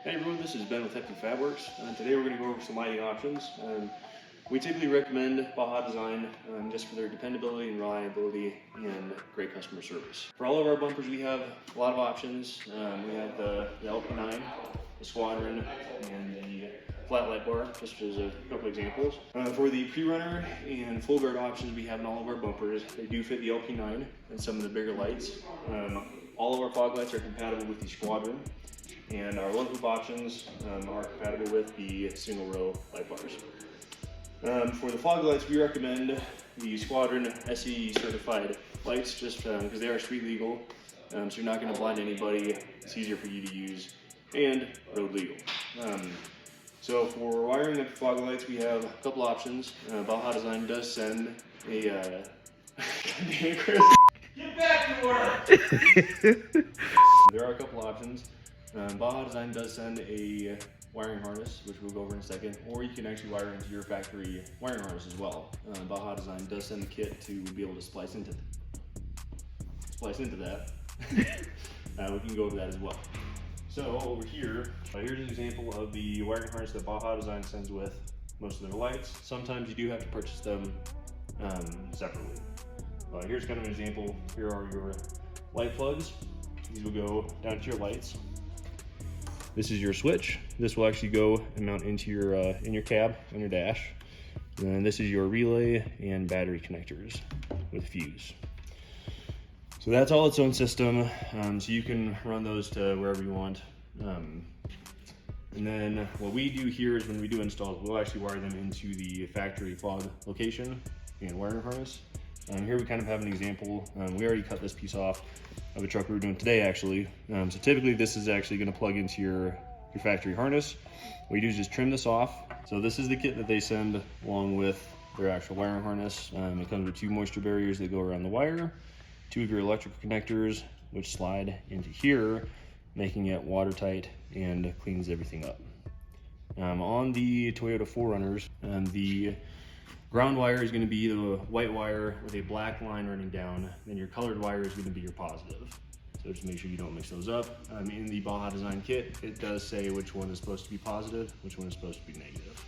Hey everyone, this is Ben with Hefty Fabworks. Today we're going to go over some lighting options. We typically recommend Baja design just for their dependability and reliability and great customer service. For all of our bumpers we have a lot of options. We have the LP9, the Squadron, and the flat light bar, just as a couple examples. For the pre-runner and full guard options we have in all of our bumpers, they do fit the LP9 and some of the bigger lights. All of our fog lights are compatible with the Squadron, and our one-hoop options are compatible with the single row light bars. For the fog lights, we recommend the Squadron SE certified lights just because they are street legal, so you're not going to blind anybody. It's easier for you to use and road legal. So for wiring up fog lights, we have a couple options. Baja Design does send a Chris, get back to work. There are a couple options. Baja Design does send a wiring harness, which we'll go over in a second, or you can actually wire into your factory wiring harness as well. Baja Design does send a kit to be able to splice into that. We can go over that as well. So over here, here's an example of the wiring harness that Baja Design sends with most of their lights. Sometimes you do have to purchase them separately. Here's kind of an example. Here are your light plugs. These will go down to your lights. This is your switch. This will actually go and mount into your in your cab on your dash. And this is your relay and battery connectors with fuse. So that's all its own system. So you can run those to wherever you want. And then what we do here is when we do installs, we'll actually wire them into the factory fog location and wiring harness. Here we kind of have an example. We already cut this piece off of a truck we were doing today actually. So typically this is actually going to plug into your factory harness. What you do is just trim this off. So this is the kit that they send along with their actual wiring harness. It comes with 2 moisture barriers that go around the wire, 2 of your electrical connectors which slide into here, making it watertight and cleans everything up. On the Toyota 4Runners, the ground wire is going to be the white wire with a black line running down, then your colored wire is going to be your positive. So just make sure you don't mix those up. In the Baja Design kit, it does say which one is supposed to be positive, which one is supposed to be negative.